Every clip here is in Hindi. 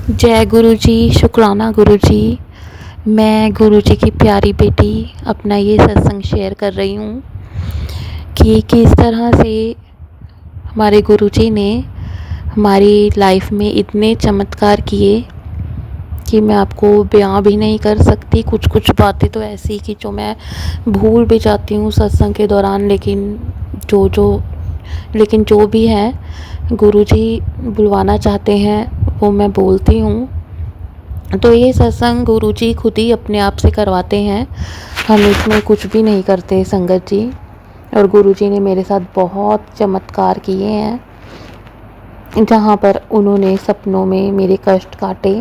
जय गुरु जी, शुक्राना गुरु जी। मैं गुरु जी की प्यारी बेटी अपना ये सत्संग शेयर कर रही हूँ कि किस तरह से हमारे गुरु जी ने हमारी लाइफ में इतने चमत्कार किए कि मैं आपको बयां भी नहीं कर सकती। कुछ कुछ बातें तो ऐसी कि जो मैं भूल भी जाती हूँ सत्संग के दौरान, लेकिन जो भी है गुरु जी बुलवाना चाहते हैं वो मैं बोलती हूँ। तो ये सत्संग गुरु जी खुद ही अपने आप से करवाते हैं, हम इसमें कुछ भी नहीं करते संगत जी। और गुरु जी ने मेरे साथ बहुत चमत्कार किए हैं, जहाँ पर उन्होंने सपनों में मेरे कष्ट काटे।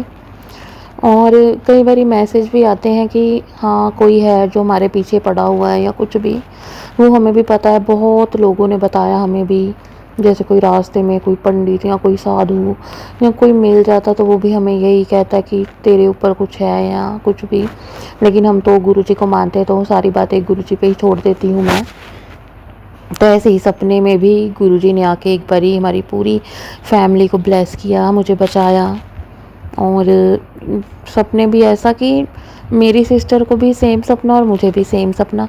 और कई बारी मैसेज भी आते हैं कि हाँ कोई है जो हमारे पीछे पड़ा हुआ है या कुछ भी, वो हमें भी पता है। बहुत लोगों ने बताया हमें भी, जैसे कोई रास्ते में कोई पंडित या कोई साधु या कोई मिल जाता तो वो भी हमें यही कहता है कि तेरे ऊपर कुछ है या कुछ भी। लेकिन हम तो गुरु जी को मानते हैं तो सारी बातें गुरु जी पे ही छोड़ देती हूँ मैं। तो ऐसे ही सपने में भी गुरु जी ने आके एक बारी हमारी पूरी फैमिली को ब्लेस किया, मुझे बचाया। और सपने भी ऐसा कि मेरी सिस्टर को भी सेम सपना और मुझे भी सेम सपना।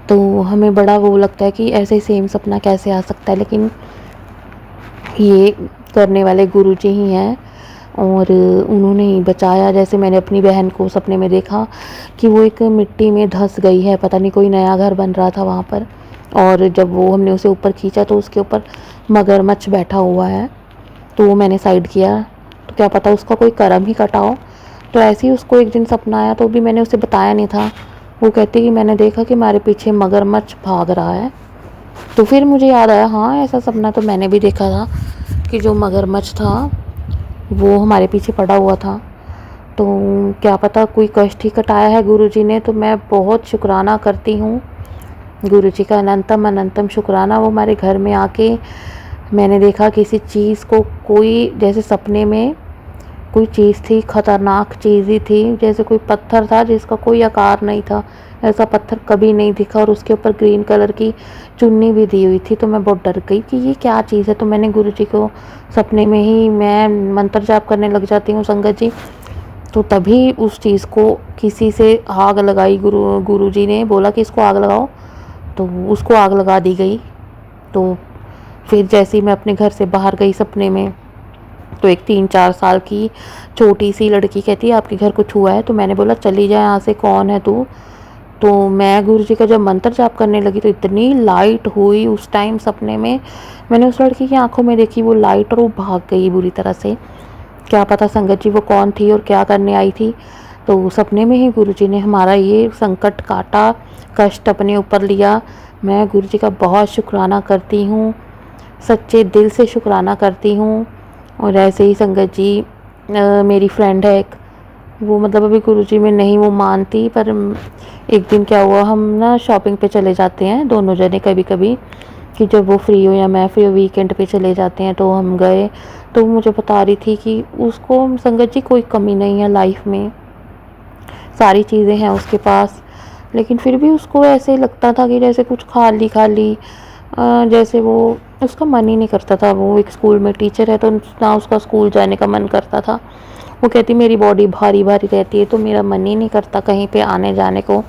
तो हमें बड़ा वो लगता है कि ऐसे सेम सपना कैसे आ सकता है, लेकिन ये करने वाले गुरु जी ही हैं और उन्होंने ही बचाया। जैसे मैंने अपनी बहन को सपने में देखा कि वो एक मिट्टी में धंस गई है, पता नहीं कोई नया घर बन रहा था वहाँ पर, और जब वो हमने उसे ऊपर खींचा तो उसके ऊपर मगरमच्छ बैठा हुआ है। तो वो मैंने साइड किया, तो क्या पता उसका कोई कर्म ही कटा हो। तो ऐसे ही उसको एक दिन सपना आया, तो भी मैंने उसे बताया नहीं था। वो कहती कि मैंने देखा कि हमारे पीछे मगरमच्छ भाग रहा है। तो फिर मुझे याद आया, हाँ ऐसा सपना तो मैंने भी देखा था कि जो मगरमच्छ था वो हमारे पीछे पड़ा हुआ था। तो क्या पता कोई कष्ट ही कटाया है गुरु जी ने। तो मैं बहुत शुक्राना करती हूँ गुरु जी का, अनंतम अनंतम शुक्राना। वो हमारे घर में आके मैंने देखा किसी चीज़ को, कोई जैसे सपने में कोई चीज़ थी, खतरनाक चीज़ ही थी, जैसे कोई पत्थर था जिसका कोई आकार नहीं था, ऐसा पत्थर कभी नहीं दिखा। और उसके ऊपर ग्रीन कलर की चुन्नी भी दी हुई थी। तो मैं बहुत डर गई कि ये क्या चीज़ है। तो मैंने गुरु जी को सपने में ही मैं मंत्र जाप करने लग जाती हूँ संगत जी। तो तभी उस चीज़ को किसी से आग लगाई, गुरु जी ने बोला कि इसको आग लगाओ, तो उसको आग लगा दी गई। तो फिर जैसे ही मैं अपने घर से बाहर गई सपने में, तो एक 3-4 साल की छोटी सी लड़की कहती है आपके घर कुछ हुआ है। तो मैंने बोला चली जाए यहाँ से, कौन है तू। तो मैं गुरु जी का जब मंत्र जाप करने लगी तो इतनी लाइट हुई उस टाइम सपने में, मैंने उस लड़की की आंखों में देखी वो लाइट और वो भाग गई बुरी तरह से। क्या पता संगत जी वो कौन थी और क्या करने आई थी। तो सपने में ही गुरु जी ने हमारा ये संकट काटा, कष्ट अपने ऊपर लिया। मैं गुरु जी का बहुत शुक्राना करती हूँ, सच्चे दिल से शुक्राना करती हूँ। और ऐसे ही संगत जी मेरी फ्रेंड है एक, वो मतलब अभी गुरुजी में नहीं वो मानती, पर एक दिन क्या हुआ, हम ना शॉपिंग पे चले जाते हैं दोनों जने कभी कभी, कि जब वो फ्री हो या मैं फ्री हो वीकेंड पे चले जाते हैं। तो हम गए, तो वो मुझे बता रही थी कि उसको संगत जी कोई कमी नहीं है लाइफ में, सारी चीज़ें हैं उसके पास, लेकिन फिर भी उसको ऐसे लगता था कि जैसे कुछ खाली खाली, जैसे वो उसका मन ही नहीं करता था। वो एक स्कूल में टीचर है तो ना उसका स्कूल जाने का मन करता था। वो कहती मेरी बॉडी भारी भारी रहती है तो मेरा मन ही नहीं करता कहीं पे आने जाने को।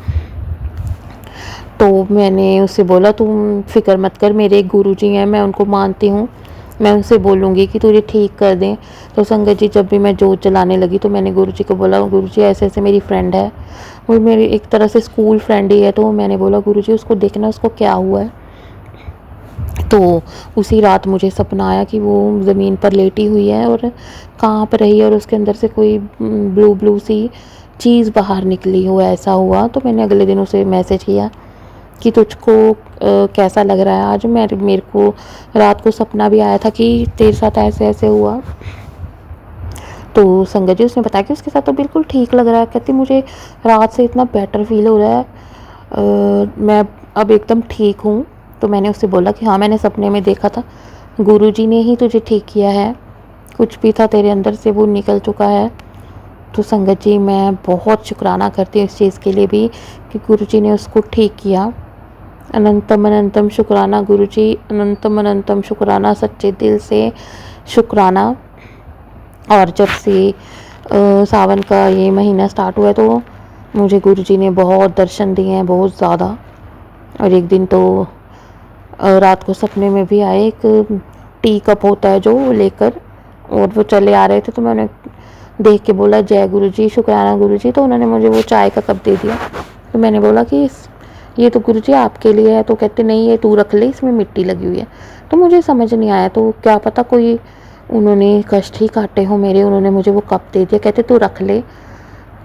तो मैंने उससे बोला तुम फिक्र मत कर, मेरे एक गुरुजी हैं, मैं उनको मानती हूँ, मैं उनसे बोलूँगी कि तुझे ठीक कर दें। तो संगत जी जब भी मैं जोत जलाने लगी तो मैंने गुरुजी को बोला गुरुजी ऐसे ऐसे मेरी फ्रेंड है, वो मेरी एक तरह से स्कूल फ्रेंड ही है। तो मैंने बोला गुरुजी उसको देखना उसको क्या हुआ है। तो उसी रात मुझे सपना आया कि वो ज़मीन पर लेटी हुई है और काँप रही है और उसके अंदर से कोई ब्लू ब्लू सी चीज़ बाहर निकली हो, ऐसा हुआ। तो मैंने अगले दिन उसे मैसेज किया कि तुझको कैसा लग रहा है आज। मेरे को रात को सपना भी आया था कि तेरे साथ ऐसे ऐसे हुआ। तो संगत जी उसने बताया कि उसके साथ तो बिल्कुल ठीक लग रहा है। कहती मुझे रात से इतना बेटर फील हो रहा है, मैं अब एकदम ठीक हूँ। तो मैंने उससे बोला कि हाँ मैंने सपने में देखा था, गुरुजी ने ही तुझे ठीक किया है, कुछ भी था तेरे अंदर से वो निकल चुका है। तो संगत जी मैं बहुत शुक्राना करती हूँ इस चीज़ के लिए भी कि गुरुजी ने उसको ठीक किया। अनंतम अनंतम शुक्राना गुरुजी, अनंतम अनंतम शुक्राना, सच्चे दिल से शुक्राना। और जब से सावन का ये महीना स्टार्ट हुआ है तो मुझे गुरुजी ने बहुत दर्शन दिए हैं, बहुत ज़्यादा। और एक दिन तो रात को सपने में भी आए, एक टी कप होता है जो, वो लेकर, और वो चले आ रहे थे तो मैंने देख के बोला जय गुरुजी, शुक्राना गुरुजी। तो उन्होंने मुझे वो चाय का कप दे दिया। तो मैंने बोला कि ये तो गुरुजी आपके लिए है। तो कहते नहीं, ये तू रख ले, इसमें मिट्टी लगी हुई है। तो मुझे समझ नहीं आया, तो क्या पता कोई उन्होंने कष्ट ही काटे हो मेरे, उन्होंने मुझे वो कप दे दिया, कहते तू रख ले।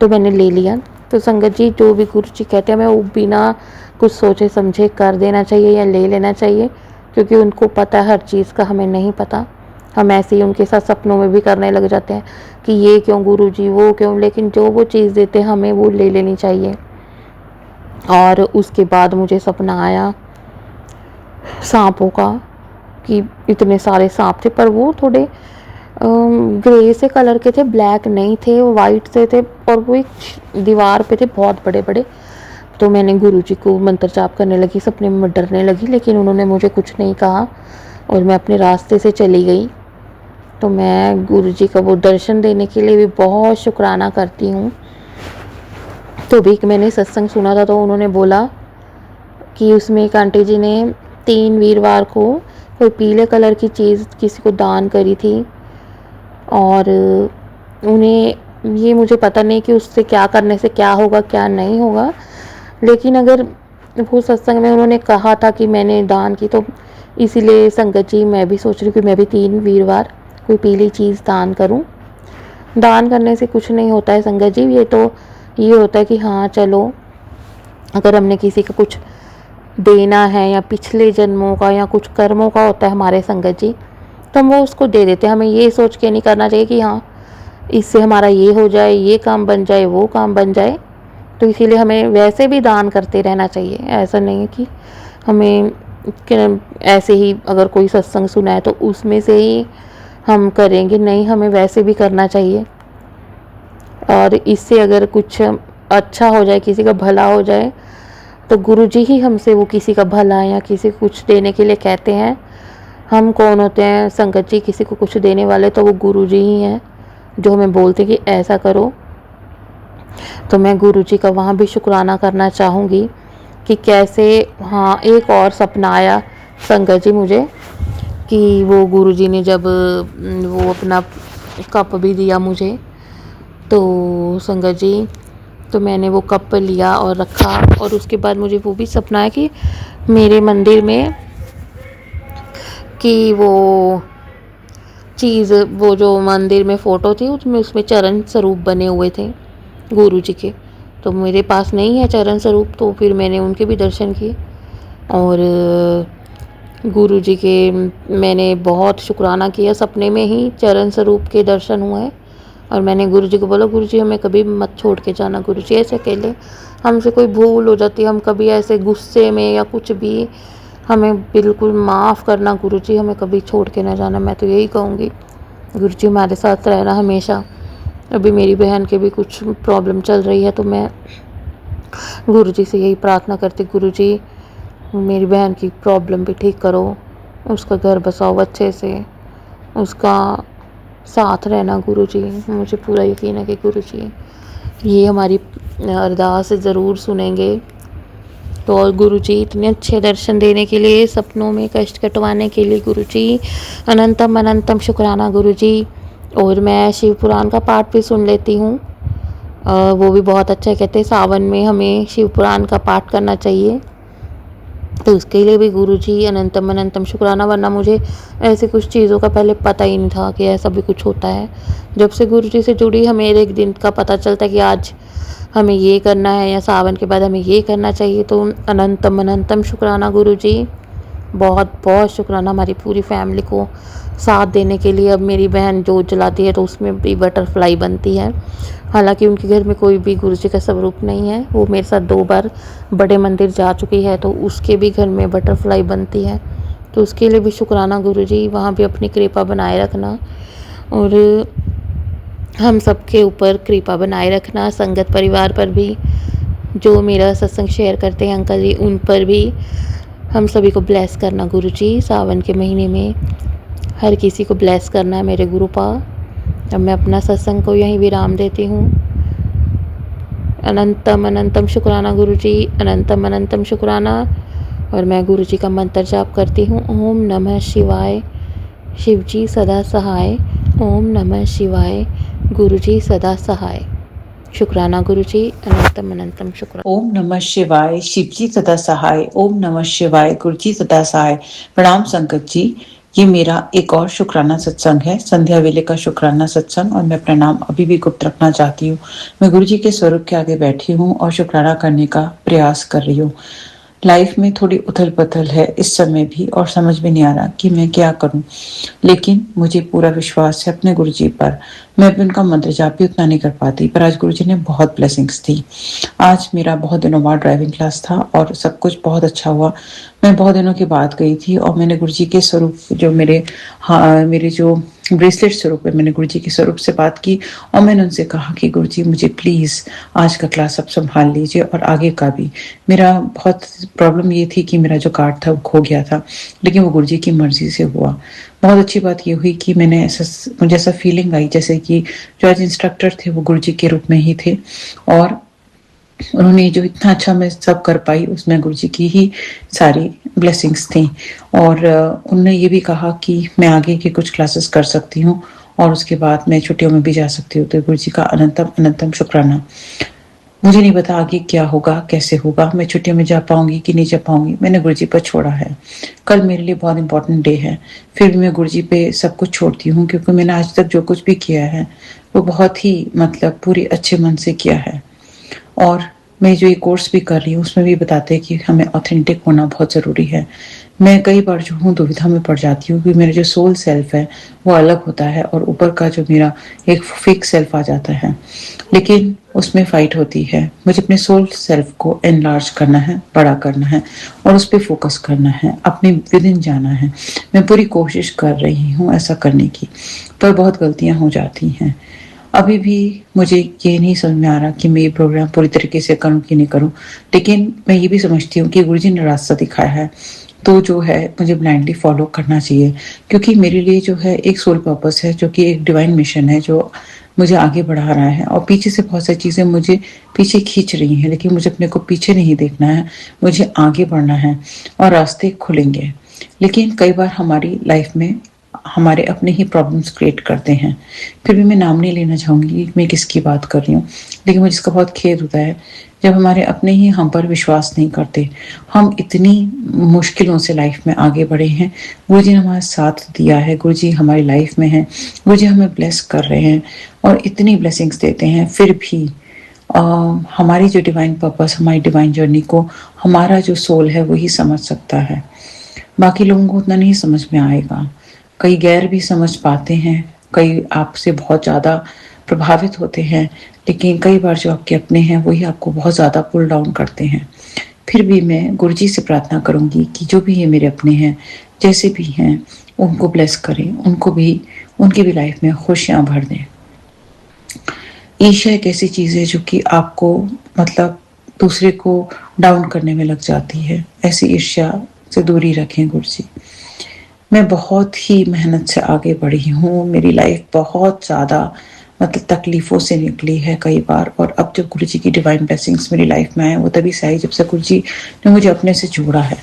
तो मैंने ले लिया। तो संगत जी, जो भी गुरुजी कहते हैं हमें वो बिना कुछ सोचे समझे कर देना चाहिए या ले लेना चाहिए, क्योंकि उनको पता है हर चीज़ का, हमें नहीं पता। हम ऐसे ही उनके साथ सपनों में भी करने लग जाते हैं कि ये क्यों गुरुजी, वो क्यों, लेकिन जो वो चीज़ देते हैं हमें वो ले लेनी चाहिए। और उसके बाद मुझे सपना आया सांपों का, कि इतने सारे सांप थे, पर वो थोड़े ग्रे से कलर के थे, ब्लैक नहीं थे, वो वाइट से थे, और वो एक दीवार पे थे बहुत बड़े बड़े। तो मैंने गुरुजी को मंत्र जाप करने लगी, सपने में डरने लगी, लेकिन उन्होंने मुझे कुछ नहीं कहा और मैं अपने रास्ते से चली गई। तो मैं गुरुजी का वो दर्शन देने के लिए भी बहुत शुक्राना करती हूँ। तो भी मैंने सत्संग सुना था, तो उन्होंने बोला कि उसमें एक आंटी जी ने 3 वीरवार को कोई पीले कलर की चीज़ किसी को दान करी थी, और उन्हें ये मुझे पता नहीं कि उससे क्या करने से क्या होगा क्या नहीं होगा, लेकिन अगर वो सत्संग में उन्होंने कहा था कि मैंने दान की, तो इसीलिए संगत जी मैं भी सोच रही हूँ कि मैं भी 3 वीरवार कोई पीली चीज़ दान करूँ। दान करने से कुछ नहीं होता है संगत जी, ये होता है कि हाँ चलो, अगर हमने किसी को कुछ देना है या पिछले जन्मों का या कुछ कर्मों का होता है हमारे संगत जी, तो हम वो उसको दे देते हैं। हमें ये सोच के नहीं करना चाहिए कि हाँ इससे हमारा ये हो जाए, ये काम बन जाए, वो काम बन जाए। तो इसीलिए हमें वैसे भी दान करते रहना चाहिए। ऐसा नहीं है कि हमें ऐसे ही अगर कोई सत्संग सुना है तो उसमें से ही हम करेंगे, नहीं, हमें वैसे भी करना चाहिए। और इससे अगर कुछ अच्छा हो जाए, किसी का भला हो जाए, तो गुरुजी ही हमसे वो किसी का भला या किसी को कुछ देने के लिए कहते हैं। हम कौन होते हैं संगत जी किसी को कुछ देने वाले? तो वो गुरुजी ही हैं जो हमें बोलते कि ऐसा करो। तो मैं गुरुजी का वहाँ भी शुक्राना करना चाहूँगी कि कैसे, हाँ, एक और सपना आया संगत जी मुझे, कि वो गुरुजी ने जब वो अपना कप भी दिया मुझे, तो संगत जी, तो मैंने वो कप लिया और रखा, और उसके बाद मुझे वो भी सपना है कि मेरे मंदिर में कि वो चीज़, वो जो मंदिर में फ़ोटो थी उसमें चरण स्वरूप बने हुए थे गुरुजी के। तो मेरे पास नहीं है चरण स्वरूप, तो फिर मैंने उनके भी दर्शन किए, और गुरुजी के मैंने बहुत शुक्राना किया। सपने में ही चरण स्वरूप के दर्शन हुए, और मैंने गुरुजी को बोला गुरुजी हमें कभी मत छोड़ के जाना, गुरुजी ऐसे अकेले, हमसे कोई भूल हो जाती है, हम कभी ऐसे गुस्से में या कुछ भी, हमें बिल्कुल माफ़ करना गुरुजी, हमें कभी छोड़ के ना जाना। मैं तो यही कहूँगी गुरुजी हमारे साथ रहना हमेशा। अभी मेरी बहन के भी कुछ प्रॉब्लम चल रही है, तो मैं गुरुजी से यही प्रार्थना करती, गुरुजी मेरी बहन की प्रॉब्लम भी ठीक करो, उसका घर बसाओ अच्छे से, उसका साथ रहना गुरुजी। मुझे पूरा यकीन है कि गुरुजी ये हमारी अरदास ज़रूर सुनेंगे। तो और गुरुजी इतने अच्छे दर्शन देने के लिए, सपनों में कष्ट कटवाने के लिए गुरुजी अनंतम अनंतम शुक्राना गुरुजी। और मैं शिव पुराण का पाठ भी सुन लेती हूँ, वो भी बहुत अच्छा कहते हैं सावन में हमें शिव पुराण का पाठ करना चाहिए। तो उसके लिए भी गुरुजी अनंतम अनंतम शुक्राना, वरना मुझे ऐसे कुछ चीज़ों का पहले पता ही नहीं था कि ऐसा भी कुछ होता है। जब से गुरुजी से जुड़ी हमें एक दिन का पता चलता है कि आज हमें ये करना है या सावन के बाद हमें ये करना चाहिए। तो अनंतम अनंतम शुक्राना गुरुजी, बहुत बहुत शुक्राना हमारी पूरी फैमिली को साथ देने के लिए। अब मेरी बहन जोत जलाती है तो उसमें भी बटरफ्लाई बनती है, हालांकि उनके घर में कोई भी गुरुजी का स्वरूप नहीं है। वो मेरे साथ 2 बार बड़े मंदिर जा चुकी है, तो उसके भी घर में बटरफ्लाई बनती है। तो उसके लिए भी शुक्राना गुरुजी, वहाँ भी अपनी कृपा बनाए रखना, और हम सबके ऊपर कृपा बनाए रखना। संगत परिवार पर भी, जो मेरा सत्संग शेयर करते हैं अंकल जी, उन पर भी हम सभी को ब्लेस करना गुरुजी। सावन के महीने में हर किसी को ब्लेस करना है मेरे गुरुपा। अब मैं अपना सत्संग को यहीं विराम देती हूँ। अनंतम अनंतम शुक्राना गुरुजी, अनंतम अनंतम शुक्राना। और मैं गुरुजी का मंत्र जाप करती हूँ। ओम नमः शिवाय, शिवजी सदा सहाय। ओम नमः शिवाय, गुरुजी सदा सहाय। शुक्राना गुरुजी, अनंतम अनंतम शुक्राना। ओम नमः शिवाय, शिवजी सदा सहाय। ओम नमः शिवाय, गुरुजी सदा सहाय। प्रणाम संकट जी, ये मेरा एक और शुक्राना सत्संग है, संध्या वेले का शुक्राना सत्संग, और मैं प्रणाम अभी भी गुप्त रखना चाहती हूँ। मैं गुरुजी के स्वरूप के आगे बैठी हूँ और शुक्राना करने का प्रयास कर रही हूँ। लाइफ में थोड़ी उथल पुथल है इस समय भी, और समझ में नहीं आ रहा कि मैं क्या करूं, लेकिन मुझे पूरा विश्वास है अपने गुरुजी पर। मैं भी उनका मंत्र जाप भी उतना नहीं कर पाती, पर आज गुरुजी ने बहुत ब्लेसिंग्स दी। आज मेरा बहुत दिनों बाद ड्राइविंग क्लास था और सब कुछ बहुत अच्छा हुआ। मैं बहुत दिनों के बाद गई थी और मैंने गुरुजी के स्वरूप जो मेरे जो ब्रेसलेट स्वरूप है, मैंने गुरुजी के स्वरूप से बात की और मैंने उनसे कहा कि गुरुजी मुझे प्लीज़ आज का क्लास आप संभाल लीजिए और आगे का भी। मेरा बहुत प्रॉब्लम ये थी कि मेरा जो कार्ड था वो खो गया था, लेकिन वो गुरुजी की मर्जी से हुआ। बहुत अच्छी बात ये हुई कि मुझे ऐसा फीलिंग आई जैसे कि जो आज इंस्ट्रक्टर थे वो गुरुजी के रूप में ही थे, और उन्होंने जो इतना अच्छा मैं सब कर पाई उसमें गुरुजी की ही सारी ब्लेसिंग्स थी। और उन्होंने ये भी कहा कि मैं आगे की कुछ क्लासेस कर सकती हूँ और उसके बाद मैं छुट्टियों में भी जा सकती हूँ। तो गुरुजी का अनंतम अनंतम शुक्राना। मुझे नहीं पता आगे क्या होगा, कैसे होगा, मैं छुट्टियों में जा पाऊंगी कि नहीं जा पाऊंगी, मैंने गुरुजी पर छोड़ा है। कल मेरे लिए बहुत इंपॉर्टेंट डे है, फिर भी मैं गुरुजी पे सब कुछ छोड़ती हूँ, क्योंकि मैंने आज तक जो कुछ भी किया है वो बहुत ही पूरी अच्छे मन से किया है। और मैं जो ये कोर्स भी कर रही हूँ उसमें भी बताते हैं कि हमें ऑथेंटिक होना बहुत ज़रूरी है। मैं कई बार जो हूँ दुविधा में पड़ जाती हूँ कि मेरा जो सोल सेल्फ है वो अलग होता है और ऊपर का जो मेरा एक फेक सेल्फ आ जाता है, लेकिन उसमें फाइट होती है। मुझे अपने सोल सेल्फ को एनलार्ज करना है, बड़ा करना है और उस पर फोकस करना है, अपने विद इन जाना है। मैं पूरी कोशिश कर रही हूँ ऐसा करने की, पर बहुत गलतियाँ हो जाती हैं। अभी भी मुझे ये नहीं समझ में आ रहा कि मैं ये प्रोग्राम पूरी तरीके से करूं कि नहीं करूं, लेकिन मैं ये भी समझती हूँ कि गुरुजी ने रास्ता दिखाया है, तो जो है मुझे ब्लाइंडली फॉलो करना चाहिए, क्योंकि मेरे लिए जो है एक सोल पर्पस है, जो कि एक डिवाइन मिशन है जो मुझे आगे बढ़ा रहा है। और पीछे से बहुत सारी चीज़ें मुझे पीछे खींच रही हैं, लेकिन मुझे अपने को पीछे नहीं देखना है, मुझे आगे बढ़ना है और रास्ते खुलेंगे। लेकिन कई बार हमारी लाइफ में हमारे अपने ही प्रॉब्लम्स क्रिएट करते हैं। फिर भी मैं नाम नहीं लेना चाहूँगी मैं किसकी बात कर रही हूँ, लेकिन मुझे इसका बहुत खेद होता है जब हमारे अपने ही हम पर विश्वास नहीं करते। हम इतनी मुश्किलों से लाइफ में आगे बढ़े हैं, गुरुजी ने हमारा साथ दिया है, गुरुजी हमारी लाइफ में है, गुरुजी हमें ब्लेस कर रहे हैं और इतनी ब्लेसिंग्स देते हैं। फिर भी हमारी जो डिवाइन पर्पस, हमारी डिवाइन जर्नी को हमारा जो सोल है वही समझ सकता है, बाकी लोगों को उतना नहीं समझ में आएगा। कई गैर भी समझ पाते हैं, कई आपसे बहुत ज़्यादा प्रभावित होते हैं, लेकिन कई बार जो आपके अपने हैं वही आपको बहुत ज़्यादा पुल डाउन करते हैं। फिर भी मैं गुरुजी से प्रार्थना करूंगी कि जो भी ये मेरे अपने हैं, जैसे भी हैं, उनको ब्लेस करें, उनकी भी लाइफ में खुशियाँ भर दें। ईर्ष्या एक ऐसी चीज़ है जो कि आपको दूसरे को डाउन करने में लग जाती है। ऐसी ईर्ष्या से दूरी रखें गुरुजी। मैं बहुत ही मेहनत से आगे बढ़ी हूँ, मेरी लाइफ बहुत ज़्यादा तकलीफ़ों से निकली है कई बार, और अब जब गुरुजी की डिवाइन ब्लेसिंग्स मेरी लाइफ में आए वो तभी से आई जब से गुरुजी ने मुझे अपने से जोड़ा है।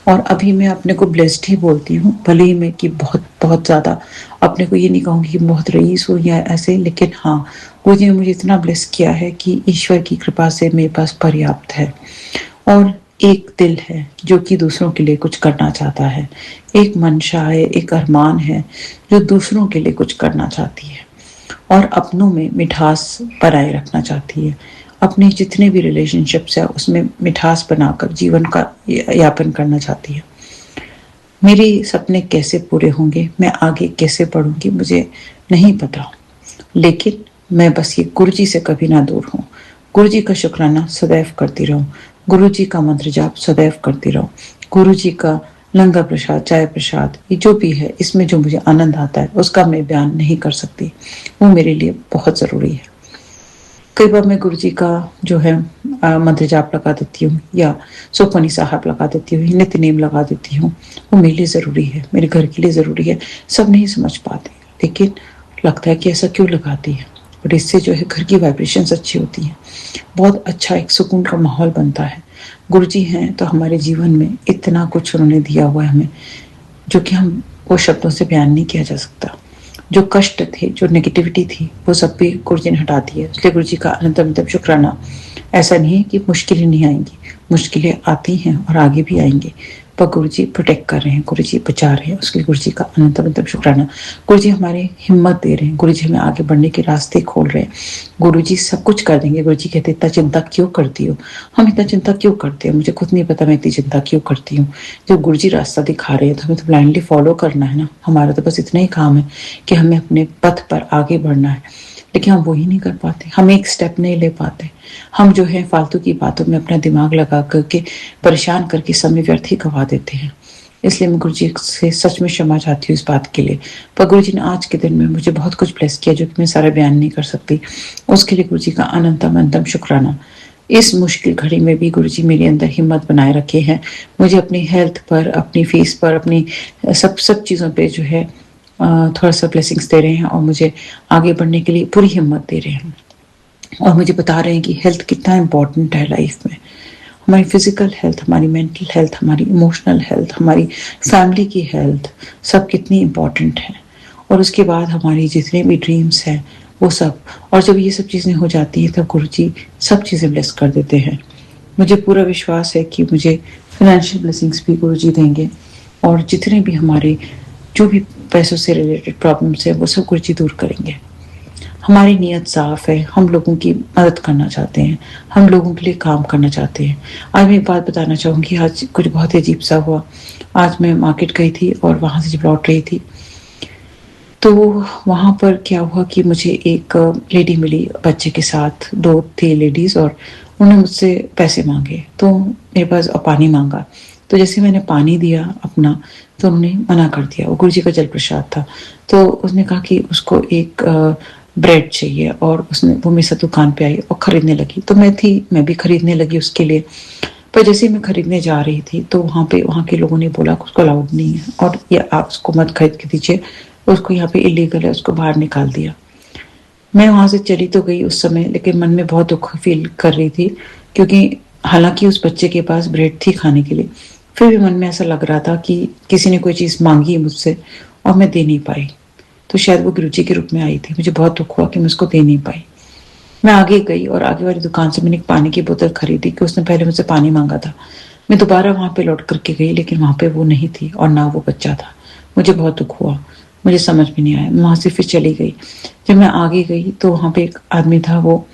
और अभी मैं अपने को ब्लेस्ड ही बोलती हूँ, भले ही मैं कि बहुत बहुत ज़्यादा अपने को ये नहीं कहूँगी कि बहुत रईस हूँ या ऐसे, लेकिन हाँ, गुरुजी ने मुझे इतना ब्लेस किया है कि ईश्वर की कृपा से मेरे पास पर्याप्त है। और एक दिल है जो कि दूसरों के लिए कुछ करना चाहता है, एक मंशा है, एक अरमान है जो दूसरों के लिए कुछ करना चाहती है और अपनों में मिठास बनाए रखना चाहती है। अपने जितने भी रिलेशनशिप्स है उसमें मिठास बनाकर जीवन का यापन करना चाहती है। मेरे सपने कैसे पूरे होंगे, मैं आगे कैसे बढ़ूंगी, मुझे नहीं पता, लेकिन मैं बस ये गुरुजी से कभी ना दूर हूँ। गुरुजी का शुक्राना सदैव करती रहूं, गुरुजी का मंत्र जाप सदैव करती रहूं, गुरुजी का लंगर प्रसाद, चाय प्रसाद, ये जो भी है इसमें जो मुझे आनंद आता है उसका मैं बयान नहीं कर सकती, वो मेरे लिए बहुत ज़रूरी है। कई बार मैं गुरुजी का जो है मंत्र जाप लगा देती हूँ या सुखमनी साहब लगा देती हूँ, नित्य नेम लगा देती हूँ, वो मेरे लिए ज़रूरी है, मेरे घर के लिए ज़रूरी है। सब नहीं समझ पाते, लेकिन लगता है कि ऐसा क्यों लगाती है, बट इससे जो है घर की वाइब्रेशंस अच्छी होती हैं, बहुत अच्छा एक सुकून का माहौल बनता है। गुरुजी हैं तो हमारे जीवन में इतना कुछ उन्होंने दिया हुआ है हमें, जो कि हम वो शब्दों से बयान नहीं किया जा सकता। जो कष्ट थे, जो नेगेटिविटी थी, वो सब भी गुरुजी ने हटा दी है। इसलिए गुरुजी का अनंत अनंत शुक्राना। ऐसा नहीं है कि मुश्किलें नहीं आएंगी, मुश्किलें आती हैं और आगे भी आएंगी, पर गुरुजी प्रोटेक्ट कर रहे हैं, गुरुजी बचा रहे हैं, उसके लिए गुरुजी का अनंत अनंत शुक्राना। गुरुजी हमारे हिम्मत दे रहे हैं, गुरुजी हमें आगे बढ़ने के रास्ते खोल रहे हैं। गुरुजी सब कुछ कर देंगे। गुरुजी कहते इतना चिंता क्यों करती हो, हम इतना चिंता क्यों करते हैं, मुझे खुद नहीं पता मैं इतनी चिंता क्यों करती हूँ। जब गुरुजी रास्ता दिखा रहे हैं तो हमें तो ब्लाइंडली फॉलो करना है ना। हमारा तो बस इतना ही काम है कि हमें अपने पथ पर आगे बढ़ना है, लेकिन हम वही नहीं कर पाते, हम एक स्टेप नहीं ले पाते। हम जो है फालतू की बातों में अपना दिमाग लगा करके परेशान करके समय व्यर्थ ही गवा देते हैं। इसलिए मैं गुरुजी से सच में क्षमा चाहती हूँ इस बात के लिए। पर गुरुजी ने आज के दिन में मुझे बहुत कुछ ब्लेस किया, जो कि मैं सारा बयान नहीं कर सकती। उसके लिए गुरुजी का अनंतम अनंतम शुक्राना। इस मुश्किल घड़ी में भी गुरुजी मेरे अंदर हिम्मत बनाए रखे हैं, मुझे अपनी हेल्थ पर, अपनी फेस पर, अपनी सब चीज़ों पे जो है थोड़ा सा ब्लेसिंग्स दे रहे हैं, और मुझे आगे बढ़ने के लिए पूरी हिम्मत दे रहे हैं, और मुझे बता रहे हैं कि हेल्थ कितना इम्पोर्टेंट है लाइफ में। हमारी फिजिकल हेल्थ, हमारी मेंटल हेल्थ, हमारी इमोशनल हेल्थ, हमारी फैमिली की हेल्थ, सब कितनी इम्पोर्टेंट है। और उसके बाद हमारी जितने भी ड्रीम्स हैं वो सब, और जब ये सब चीज़ें हो जाती हैं तब गुरुजी सब चीज़ें ब्लेस कर देते हैं। मुझे पूरा विश्वास है कि मुझे फाइनेंशियल ब्लेसिंग्स भी गुरुजी देंगे, और जितने भी हमारे जो भी पैसों से रिलेटेड प्रॉब्लम्स है वो सब गुरुजी दूर करेंगे। हमारी नीयत साफ है, हम लोगों की मदद करना चाहते हैं, हम लोगों के लिए काम करना चाहते हैं। आज मैं एक बात बताना चाहूँगी, आज कुछ बहुत ही अजीब सा हुआ। आज मैं मार्केट गई थी और वहाँ से जब लौट रही थी तो वहाँ पर क्या हुआ कि मुझे एक लेडी मिली बच्चे के साथ, दो थी लेडीज, और उन्होंने मुझसे पैसे मांगे, तो मेरे पास पानी मांगा। तो जैसे मैंने पानी दिया अपना, तो उन्होंने मना कर दिया। वो गुरुजी का जल प्रसाद था। तो उसने कहा कि उसको एक ब्रेड चाहिए, और वो मेरे साथ दुकान पे आई और खरीदने लगी। तो मैं भी खरीदने लगी उसके लिए। पर जैसे मैं खरीदने जा रही थी तो वहाँ के लोगों ने बोला उसको अलाउड नहीं है, और ये आप उसको मत खरीद के दीजिए, उसको यहाँ पे इलीगल है, उसको बाहर निकाल दिया। मैं वहां से चली तो गई उस समय, लेकिन मन में बहुत दुख फील कर रही थी, क्योंकि हालांकि उस बच्चे के पास ब्रेड थी खाने के लिए, फिर भी मन में ऐसा लग रहा था कि किसी ने कोई चीज़ मांगी मुझसे और मैं दे नहीं पाई। तो शायद वो गुरुजी के रूप में आई थी। मुझे बहुत दुख हुआ कि मैं उसको दे नहीं पाई। मैं आगे गई और आगे वाली दुकान से मैंने एक पानी की बोतल खरीदी, कि उसने पहले मुझसे पानी मांगा था। मैं दोबारा वहां पे लौट करके गई, लेकिन वहां पे वो नहीं थी और ना वो बच्चा था। मुझे बहुत दुख हुआ, मुझे समझ में नहीं आया। मैं वहां से फिर चली गई। जब मैं आगे गई तो वहां पे एक आदमी था, वो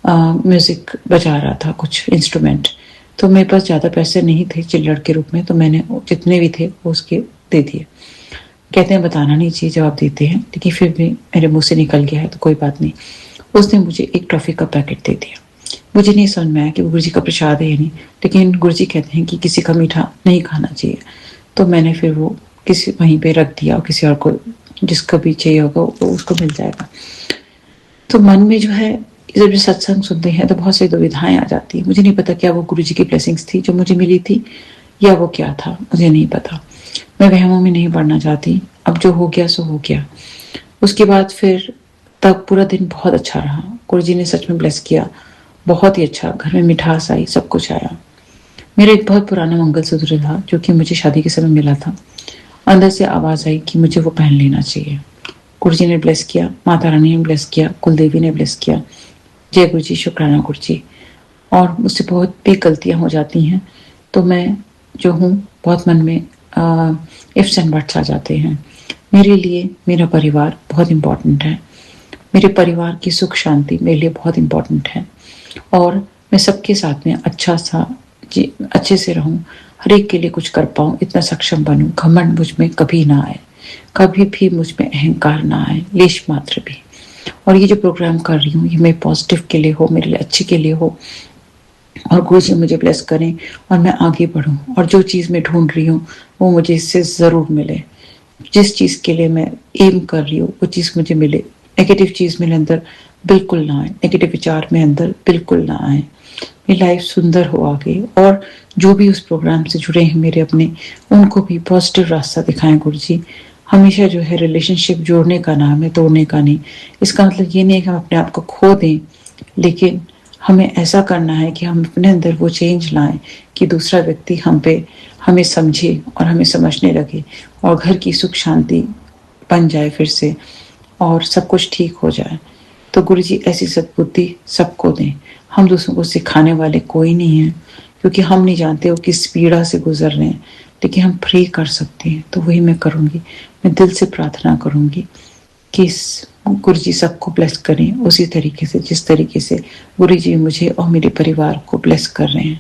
म्यूजिक बजा रहा था, कुछ इंस्ट्रूमेंट। तो मेरे पास ज़्यादा पैसे नहीं थे चिल्लड़ के रूप में, तो मैंने जितने भी थे वो उसके दे दिए। कहते हैं बताना नहीं चाहिए जब आप देते हैं, लेकिन फिर भी मेरे मुंह से निकल गया है तो कोई बात नहीं। उसने मुझे एक टॉफी का पैकेट दे दिया। मुझे नहीं समझ में आया कि वो गुरुजी का प्रसाद है या नहीं, लेकिन गुरुजी कहते हैं कि किसी का मीठा नहीं खाना चाहिए। तो मैंने फिर वो किसी वहीं पे रख दिया, और किसी और को जिसका भी चाहिए होगा वो उसको मिल जाएगा। तो मन में जो है, जब ये सत्संग सुनते हैं तो बहुत सारी दुविधाएं आ जाती है। मुझे नहीं पता क्या वो गुरुजी की ब्लेसिंग्स थी जो मुझे मिली थी, या वो क्या था, मुझे नहीं पता। मैं वहमों में नहीं पड़ना चाहती। अब जो हो गया सो हो गया। उसके बाद फिर तब पूरा दिन बहुत अच्छा रहा। गुरुजी ने सच में ब्लेस किया, बहुत ही अच्छा। घर में मिठास आई, सब कुछ आया। मेरा एक बहुत पुराना मंगलसूत्र था जो कि मुझे शादी के समय मिला था। अंदर से आवाज आई कि मुझे वो पहन लेना चाहिए। गुरुजी ने ब्लेस किया, माता रानी ने ब्लेस किया, कुलदेवी ने ब्लेस किया। जय गुरुजी, शुक्राना गुरुजी। और मुझसे बहुत भी गलतियां हो जाती हैं, तो मैं जो हूँ बहुत मन में इफ्स एंड बट्स आ जाते हैं। मेरे लिए मेरा परिवार बहुत इम्पोर्टेंट है। मेरे परिवार की सुख शांति मेरे लिए बहुत इम्पोर्टेंट है, और मैं सबके साथ में अच्छे से रहूं, हर एक के लिए कुछ कर पाऊं, इतना सक्षम बनूं, घमंड मुझ में कभी ना आए, कभी भी मुझ में अहंकार ना आए, लेश मात्र भी। और ये जो प्रोग्राम कर रही हूँ ये मेरे पॉजिटिव के लिए हो, मेरे लिए अच्छे के लिए हो, और गुरुजी मुझे ब्लेस करें और मैं आगे बढ़ूं, और जो चीज़ मैं ढूंढ रही हूँ वो मुझे इससे ज़रूर मिले। जिस चीज़ के लिए मैं एम कर रही हूँ वो चीज़ मुझे मिले। नेगेटिव चीज़ मेरे अंदर बिल्कुल ना आए, नेगेटिव विचार मेरे अंदर बिल्कुल ना आए। मेरी लाइफ सुंदर हो आगे, और जो भी उस प्रोग्राम से जुड़े हैं मेरे अपने, उनको भी पॉजिटिव रास्ता दिखाएं गुरुजी। हमेशा जो है रिलेशनशिप जोड़ने का नाम है, तोड़ने का नहीं। इसका मतलब ये नहीं है कि हम अपने आप को खो दें, लेकिन हमें ऐसा करना है कि हम अपने अंदर वो चेंज लाएं कि दूसरा व्यक्ति हमें समझे और हमें समझने लगे, और घर की सुख शांति बन जाए फिर से, और सब कुछ ठीक हो जाए। तो गुरु जी ऐसी सद्बुद्धि सबको दें। हम दूसरों को सिखाने वाले कोई नहीं है, क्योंकि हम नहीं जानते वो किस पीड़ा से गुजर रहे हैं, लेकिन हम प्रे कर सकते हैं। तो वही मैं करूँगी, मैं दिल से प्रार्थना करूँगी कि गुरु जी सबको ब्लेस करें उसी तरीके से जिस तरीके से गुरु जी मुझे और मेरे परिवार को ब्लेस कर रहे हैं।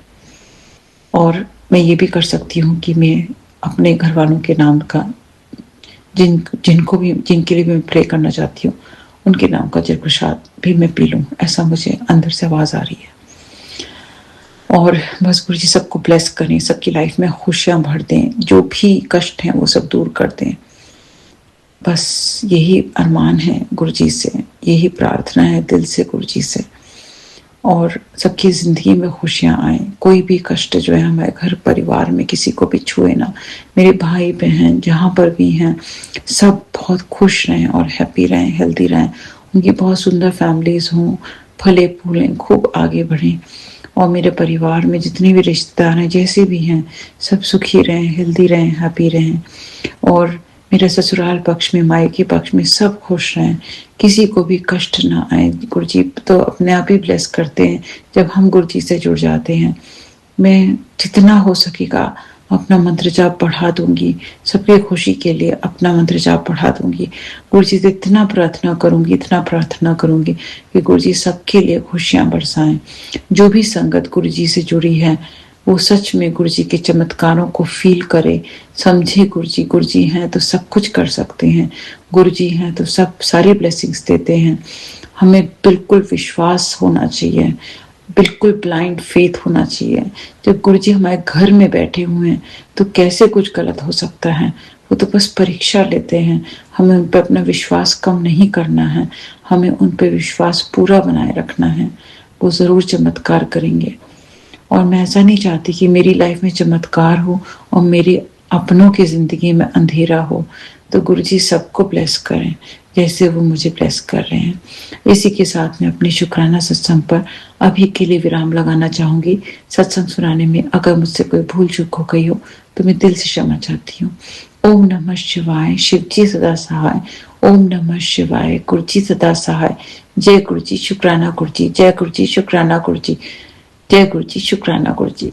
और मैं ये भी कर सकती हूँ कि मैं अपने घर वालों के नाम का जिनके लिए मैं प्रे करना चाहती हूँ, उनके नाम का जल प्रसाद भी मैं पी लूँ, ऐसा मुझे अंदर से आवाज आ रही है। और बस गुरु जी सबको ब्लेस करें, सबकी लाइफ में खुशियां भर दें, जो भी कष्ट हैं वो सब दूर कर दें। बस यही अरमान है गुरु जी से, यही प्रार्थना है दिल से गुरु जी से। और सबकी जिंदगी में खुशियां आए, कोई भी कष्ट जो है हमारे घर परिवार में किसी को भी छुए ना। मेरे भाई बहन जहाँ पर भी हैं सब बहुत खुश रहें और हैप्पी रहें, हेल्दी रहें, उनकी बहुत सुंदर फैमिलीज हों, फले फूलें, खूब आगे बढ़ें। और मेरे परिवार में जितने भी रिश्तेदार हैं जैसे भी हैं सब सुखी रहें, हेल्दी रहें, हैप्पी रहें। और मेरे ससुराल पक्ष में, मायके पक्ष में सब खुश रहें, किसी को भी कष्ट ना आए। गुरु जी तो अपने आप ही ब्लेस करते हैं जब हम गुरु जी से जुड़ जाते हैं। मैं जितना हो सकेगा अपना मंत्र जाप बढ़ा दूंगी, सबके खुशी के लिए अपना मंत्र जाप बढ़ा दूंगी। गुरु जी से इतना प्रार्थना करूंगी कि गुरु जी सबके लिए खुशियां बरसाएं। जो भी संगत गुरु जी से जुड़ी है वो सच में गुरु जी के चमत्कारों को फील करे, समझे गुरु जी हैं तो सब कुछ कर सकते हैं, गुरु जी हैं तो सब सारे ब्लेसिंग्स देते हैं। हमें बिल्कुल विश्वास होना चाहिए, बिल्कुल ब्लाइंड फेथ होना चाहिए। जब गुरु जी हमारे घर में बैठे हुए हैं तो कैसे कुछ गलत हो सकता है। वो तो बस परीक्षा लेते हैं, हमें उन पर अपना विश्वास कम नहीं करना है, हमें उन पर विश्वास पूरा बनाए रखना है। वो जरूर चमत्कार करेंगे। और मैं ऐसा नहीं चाहती कि मेरी लाइफ में चमत्कार हो और मेरे अपनों की जिंदगी में अंधेरा हो। तो गुरु जी सबको ब्लेस करें जैसे वो मुझे ब्लेस कर रहे हैं। इसी के साथ मैं अपने शुक्राना सत्संग पर अभी के लिए विराम लगाना चाहूंगी। सत्संग सुनाने में अगर मुझसे कोई भूल चूक हो गई हो तो मैं दिल से क्षमा चाहती हूँ। ओम नमः शिवाय, शिव जी सदा सहाय। ओम नमः शिवाय, गुरु जी सदा सहाय। जय गुरु जी, शुक्राना गुरु जी, जय गुरु जी, शुक्राना गुरु जी, जय गुरु जी, शुक्राना गुरु जी।